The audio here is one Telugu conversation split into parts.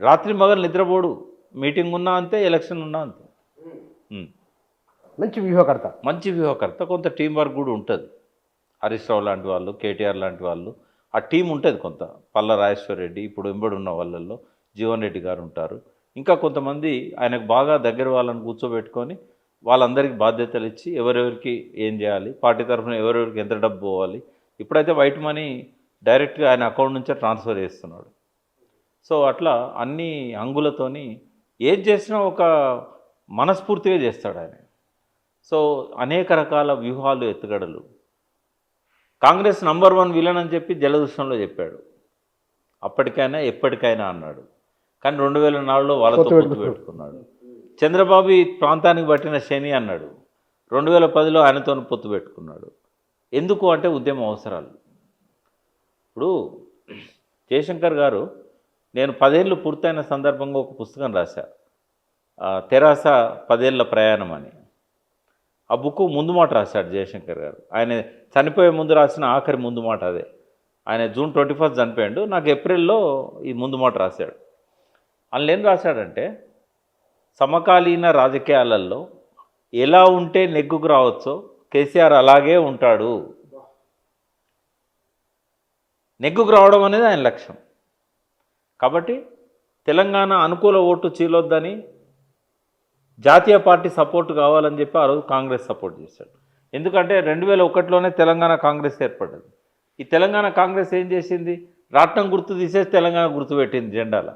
రాత్రి మగలు నిద్రపోడు, మీటింగ్ ఉన్నా అంతే, ఎలక్షన్ ఉన్నా అంతే. మంచి వ్యూహకర్త. మంచి వ్యూహకర్త. కొంత టీం వర్క్ కూడా ఉంటుంది. హరీష్ రావు లాంటి వాళ్ళు, కేటీఆర్ లాంటి వాళ్ళు, ఆ టీం ఉంటుంది కొంత. పల్ల రాజేశ్వర్ రెడ్డి, ఇప్పుడు వెంబడి ఉన్న వాళ్ళల్లో జీవన్ రెడ్డి గారు ఉంటారు. ఇంకా కొంతమంది ఆయనకు బాగా దగ్గర వాళ్ళని కూర్చోబెట్టుకొని వాళ్ళందరికీ బాధ్యతలు ఇచ్చి ఎవరెవరికి ఏం చేయాలి, పార్టీ తరఫున ఎవరెవరికి ఎంత డబ్బు పోవాలి. ఇప్పుడైతే వైట్ మనీ డైరెక్ట్గా ఆయన అకౌంట్ నుంచే ట్రాన్స్ఫర్ చేస్తున్నాడు. సో అట్లా అన్ని అంగులతోని ఏది చేసినా ఒక మనస్ఫూర్తిగా చేస్తాడు ఆయన. సో అనేక రకాల వ్యూహాలు, ఎత్తుగడలు. కాంగ్రెస్ నంబర్ 1 విలన్ అని చెప్పి జలదృశ్యంలో చెప్పాడు. అప్పటికైనా ఎప్పటికైనా అన్నాడు. కానీ 2004లో వాళ్ళతో పొత్తు పెట్టుకున్నాడు. చంద్రబాబు ఈ ప్రాంతానికి పట్టిన శని అన్నాడు. 2010లో ఆయనతో పొత్తు పెట్టుకున్నాడు. ఎందుకు అంటే ఉద్యమ అవసరాలు. ఇప్పుడు జయశంకర్ గారు, నేను 10 ఏళ్ళు పూర్తయిన సందర్భంగా ఒక పుస్తకం రాశా, తెరాస 10 ఏళ్ల ప్రయాణం అని. ఆ బుక్ ముందు మాట రాశాడు జయశంకర్ గారు. ఆయన చనిపోయే ముందు రాసిన ఆఖరి ముందు మాట అదే. ఆయన June 21 చనిపోయాడు. నాకు ఏప్రిల్లో ఈ ముందు మాట రాశాడు. అందులో ఏం రాశాడంటే, సమకాలీన రాజకీయాలలో ఎలా ఉంటే నెగ్గుకు రావచ్చో కేసీఆర్ అలాగే ఉంటాడు. నెగ్గుకు రావడం అనేది ఆయన లక్ష్యం. కాబట్టి తెలంగాణ అనుకూల ఓటు చీలొద్దని, జాతీయ పార్టీ సపోర్ట్ కావాలని చెప్పి ఆ రోజు కాంగ్రెస్ సపోర్ట్ చేశాడు. ఎందుకంటే 2001లోనే తెలంగాణ కాంగ్రెస్ ఏర్పడ్డది. ఈ తెలంగాణ కాంగ్రెస్ ఏం చేసింది, రాట్నం గుర్తు తీసేసి తెలంగాణ గుర్తు పెట్టింది జెండాల.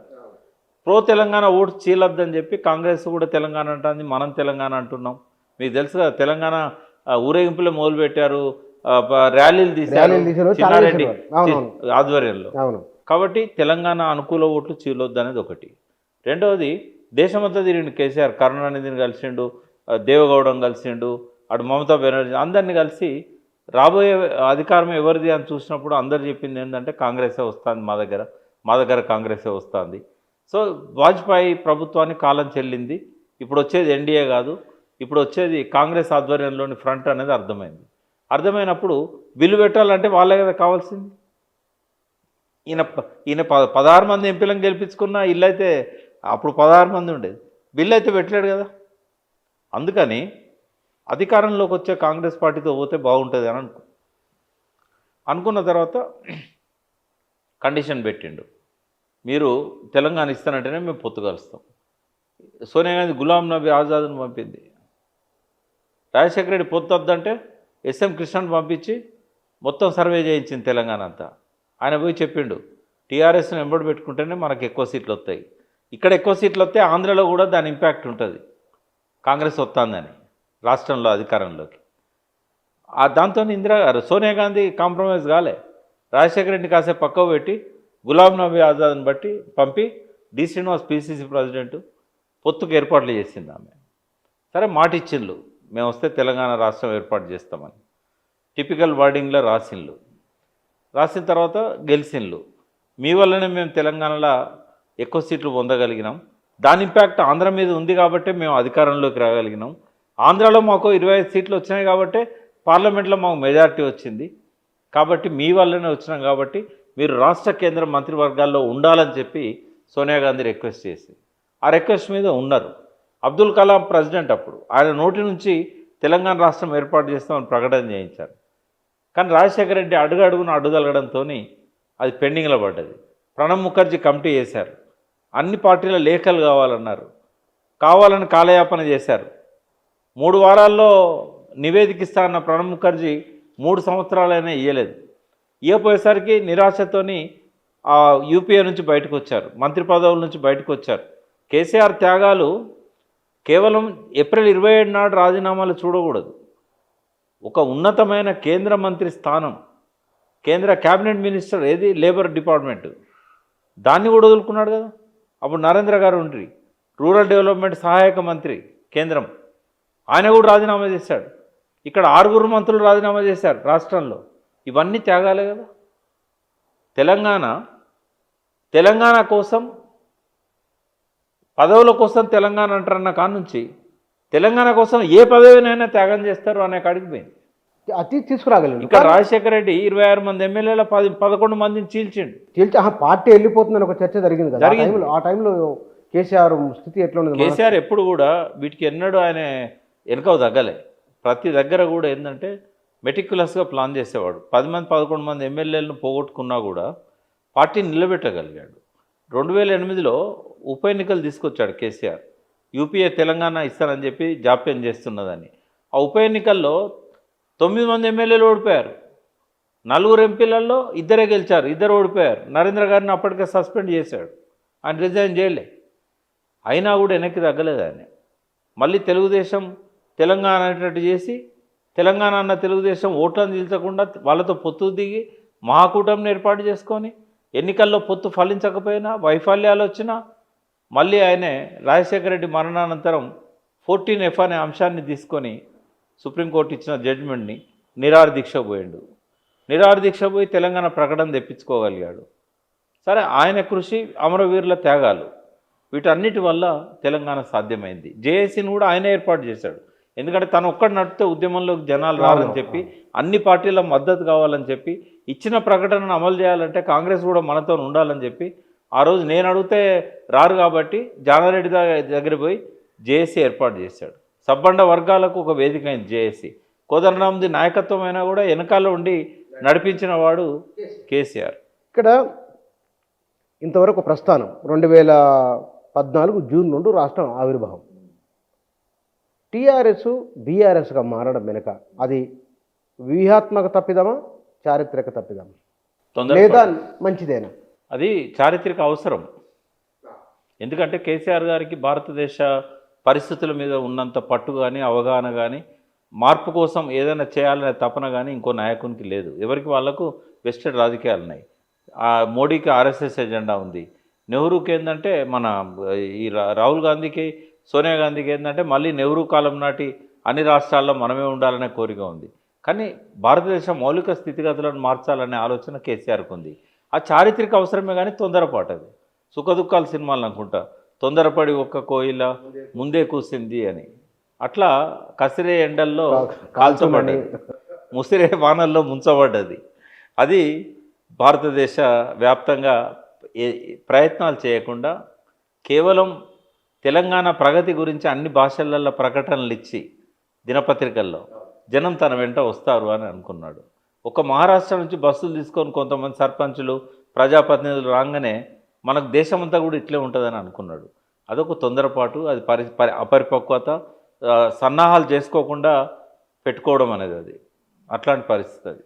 ప్రో తెలంగాణ ఓటు చీలొద్దని చెప్పి కాంగ్రెస్ కూడా తెలంగాణ అంటుంది, మనం తెలంగాణ అంటున్నాం. మీకు తెలుసు కదా, తెలంగాణ ఊరేగింపులే మొదలుపెట్టారు, ర్యాలీలు తీశారు చిన్నారెడ్డి ఆధ్వర్యంలో. కాబట్టి తెలంగాణ అనుకూల ఓట్లు చీలొద్దు అనేది ఒకటి. రెండవది, దేశమంతా తిరిగిండు కేసీఆర్. కరుణానిధిని కలిసిండు, దేవగౌడం కలిసిండు, అటు మమతా బెనర్జీ, అందరినీ కలిసి రాబోయే అధికారం ఎవరిది అని చూసినప్పుడు అందరు చెప్పింది ఏంటంటే కాంగ్రెసే వస్తుంది, మా దగ్గర కాంగ్రెసే వస్తుంది. సో వాజ్పేయి ప్రభుత్వానికి కాలం చెల్లింది. ఇప్పుడు వచ్చేది ఎన్డీఏ కాదు, ఇప్పుడు వచ్చేది కాంగ్రెస్ ఆధ్వర్యంలోని ఫ్రంట్ అనేది అర్థమైంది. అర్థమైనప్పుడు బిల్లు పెట్టాలంటే వాళ్ళే కదా కావాల్సింది. ఈయన 16 మంది ఎంపీలను గెలిపించుకున్న ఇల్లు అయితే అప్పుడు 16 మంది ఉండేది, బిల్లు అయితే పెట్టలేడు కదా. అందుకని అధికారంలోకి వచ్చే కాంగ్రెస్ పార్టీతో పోతే బాగుంటుంది అని అనుకున్న తర్వాత కండిషన్ పెట్టిండు, మీరు తెలంగాణ ఇస్తానంటేనే మేము పొత్తు కలుస్తాం. సోనియా గాంధీ గులాం నబీ ఆజాద్ను పంపింది. రాజశేఖర రెడ్డి పొత్తు వద్దంటే SM కృష్ణను పంపించి మొత్తం సర్వే చేయించింది తెలంగాణ అంతా. ఆయన పోయి చెప్పిండు, టీఆర్ఎస్ని వెంబడి పెట్టుకుంటేనే మనకు ఎక్కువ సీట్లు వస్తాయి. ఇక్కడ ఎక్కువ సీట్లు వస్తే ఆంధ్రలో కూడా దాని ఇంపాక్ట్ ఉంటుంది, కాంగ్రెస్ వస్తుందని రాష్ట్రంలో అధికారంలోకి. దాంతో సోనియా గాంధీ కాంప్రమైజ్ కాలే. రాజశేఖర రెడ్డిని కాసేపు పక్కకు పెట్టి గులాం నబీ ఆజాద్ని బట్టి పంపి డి శ్రీనివాస్ PCC ప్రెసిడెంట్ పొత్తుకు ఏర్పాట్లు చేసింది ఆమె. సరే మాట ఇచ్చిండ్లు, మేము వస్తే తెలంగాణ రాష్ట్రం ఏర్పాటు చేస్తామని టిపికల్ వర్డింగ్లో రాసిన తర్వాత గెలిచిండ్లు. మీ వల్లనే మేము తెలంగాణలో ఎక్కువ సీట్లు పొందగలిగినాం, దాని ఇంపాక్ట్ ఆంధ్ర మీద ఉంది కాబట్టి మేము అధికారంలోకి రాగలిగినాం. ఆంధ్రాలో మాకు 25 సీట్లు వచ్చినాయి కాబట్టి పార్లమెంట్లో మాకు మెజారిటీ వచ్చింది, కాబట్టి మీ వల్లనే వచ్చినాం, కాబట్టి మీరు రాష్ట్ర కేంద్ర మంత్రివర్గాల్లో ఉండాలని చెప్పి సోనియా గాంధీ రిక్వెస్ట్ చేసి ఆ రిక్వెస్ట్ మీద ఉన్నారు. అబ్దుల్ కలాం ప్రెసిడెంట్ అప్పుడు, ఆయన నోటి నుంచి తెలంగాణ రాష్ట్రం ఏర్పాటు చేస్తామని ప్రకటన చేయించారు. కానీ రాజశేఖర రెడ్డి అడుగున అడ్డుదలగడంతో అది పెండింగ్లో పడ్డది. ప్రణబ్ ముఖర్జీ కమిటీ చేశారు, అన్ని పార్టీల లేఖలు కావాలన్నారు, కావాలని కాలయాపన చేశారు. 3 వారాల్లో నివేదిక ఇస్తా అన్న ప్రణబ్ ముఖర్జీ 3 సంవత్సరాలైనా ఇవ్వలేదు. ఇవ్వపోయేసరికి నిరాశతోని యూపీఏ నుంచి బయటకు వచ్చారు, మంత్రి పదవుల నుంచి బయటకు వచ్చారు. కేసీఆర్ త్యాగాలు కేవలం ఏప్రిల్ 27 నాడు రాజీనామాలు చూడకూడదు. ఒక ఉన్నతమైన కేంద్ర మంత్రి స్థానం, కేంద్ర క్యాబినెట్ మినిస్టర్, ఏది లేబర్ డిపార్ట్మెంట్, దాన్ని కూడా వదులుకున్నాడు కదా. అప్పుడు నరేంద్ర గారు ఉండ్రి, రూరల్ డెవలప్మెంట్ సహాయక మంత్రి కేంద్రం, ఆయన కూడా రాజీనామా చేశాడు. ఇక్కడ 6 మంత్రులు రాజీనామా చేశారు రాష్ట్రంలో. ఇవన్నీ త్యాగాలే కదా. తెలంగాణ కోసం, పదవుల కోసం తెలంగాణ అంటారన్న కాడ నుంచి తెలంగాణ కోసం ఏ పదవినైనా త్యాగం చేస్తారు అనే కాడికి పోయింది. అతి తీసుకురాగలిగింది. ఇక్కడ రాజశేఖర రెడ్డి 26 మంది ఎమ్మెల్యేల 11 మందిని చీల్చిండు. పార్టీ వెళ్ళిపోతుందని ఒక చర్చ జరిగింది కదా ఆ టైంలో కేసీఆర్ స్థితి ఎట్లా ఉంది? కేసీఆర్ ఎప్పుడు కూడా వీటికి ఎన్నడూ ఆయన వెనుకవు తగ్గలే. ప్రతి దగ్గర కూడా ఏంటంటే మెటిక్యులస్గా ప్లాన్ చేసేవాడు. 10 మంది 11 మంది ఎమ్మెల్యేలను పోగొట్టుకున్నా కూడా పార్టీని నిలబెట్టగలిగాడు. 2008లో ఉప ఎన్నికలు తీసుకొచ్చాడు కేసీఆర్. యూపీఏ తెలంగాణ ఇస్తానని చెప్పి జాప్యం చేస్తున్నదని. ఆ ఉప ఎన్నికల్లో 9 మంది ఎమ్మెల్యేలు ఓడిపోయారు. 4 ఎంపీలలో 2 గెలిచారు, 2 ఓడిపోయారు. నరేంద్ర గారిని అప్పటికే సస్పెండ్ చేశాడు, ఆయన రిజైన్ చేయలే. అయినా కూడా వెనక్కి తగ్గలేదు ఆయన. మళ్ళీ తెలుగుదేశం తెలంగాణ అనేటట్టు చేసి తెలంగాణ అన్న తెలుగుదేశం ఓట్లను నిల్చకుండా వాళ్ళతో పొత్తు దిగి మహాకూటమిని ఏర్పాటు చేసుకొని ఎన్నికల్లో పొత్తు ఫలించకపోయినా వైఫల్యాలు వచ్చినా మళ్ళీ ఆయనే రాజశేఖర రెడ్డి మరణానంతరం 14F అనే అంశాన్ని తీసుకొని సుప్రీంకోర్టు ఇచ్చిన జడ్జిమెంట్ని నిరాహార దీక్ష పోయిండు. నిరాహార దీక్ష పోయి తెలంగాణ ప్రకటన తెప్పించుకోగలిగాడు. సరే, ఆయన కృషి, అమరవీరుల త్యాగాలు, వీటన్నిటి వల్ల తెలంగాణ సాధ్యమైంది. జేఏసీని కూడా ఆయన ఏర్పాటు చేశాడు. ఎందుకంటే తను ఒక్కడు నడిపితే ఉద్యమంలోకి జనాలు రావాలని చెప్పి, అన్ని పార్టీల మద్దతు కావాలని చెప్పి, ఇచ్చిన ప్రకటనను అమలు చేయాలంటే కాంగ్రెస్ కూడా మనతో ఉండాలని చెప్పి, ఆ రోజు నేను అడిగితే రారు కాబట్టి జానారెడ్డి దగ్గర పోయి జేఏసీ ఏర్పాటు చేశాడు. సబ్బండ వర్గాలకు ఒక వేదిక అయింది జేఏసీ. కోదండరాంది నాయకత్వం అయినా కూడా వెనకాల ఉండి నడిపించిన వాడు కేసీఆర్. ఇక్కడ ఇంతవరకు ప్రస్థానం 2014 జూన్ నుండి రాష్ట్రం ఆవిర్భావం. టీఆర్ఎస్ బీఆర్ఎస్గా మారడం వెనుక అది వ్యూహాత్మక తప్పిదమా, చారిత్రక తప్పిదమా, లేదా మంచిదేనా? అది చారిత్రక అవసరం. ఎందుకంటే కేసీఆర్ గారికి భారతదేశ పరిస్థితుల మీద ఉన్నంత పట్టు కానీ, అవగాహన కానీ, మార్పు కోసం ఏదైనా చేయాలనే తపన కానీ ఇంకో నాయకునికి లేదు. ఎవరికి వాళ్లకు వెస్టెడ్ రాజకీయాలు ఉన్నాయి. మోడీకి ఆర్ఎస్ఎస్ ఎజెండా ఉంది. నెహ్రూకి ఏంటంటే మన ఈ రాహుల్ గాంధీకి, సోనియా గాంధీకి ఏంటంటే మళ్ళీ నెహ్రూ కాలం నాటి అన్ని రాష్ట్రాల్లో మనమే ఉండాలనే కోరిక ఉంది. కానీ భారతదేశ మౌలిక స్థితిగతులను మార్చాలనే ఆలోచన కేసీఆర్కి ఉంది. ఆ చారిత్రక అవసరమే కానీ తొందరపాటు. అది సుఖదుఖాల సినిమాలు అనుకుంటా, తొందరపడి ఒక్క కోయిల ముందే కూసింది అని. అట్లా కసిరే ఎండల్లో కాల్చబడ్డది, ముసిరే వానల్లో ముంచబడ్డది. అది భారతదేశ వ్యాప్తంగా ప్రయత్నాలు చేయకుండా కేవలం తెలంగాణ ప్రగతి గురించి అన్ని భాషలలో ప్రకటనలు ఇచ్చి దినపత్రికల్లో జనం తన వెంట వస్తారు అని అనుకున్నాడు. ఒక మహారాష్ట్ర నుంచి బస్సులు తీసుకొని కొంతమంది సర్పంచులు, ప్రజాప్రతినిధులు రాగానే మనకు దేశమంతా కూడా ఇట్లే ఉంటుందని అనుకున్నాడు. అదొక తొందరపాటు, అది అపరిపక్వత, సన్నాహాలు చేసుకోకుండా పెట్టుకోవడం అనేది, అది అట్లాంటి పరిస్థితి అది.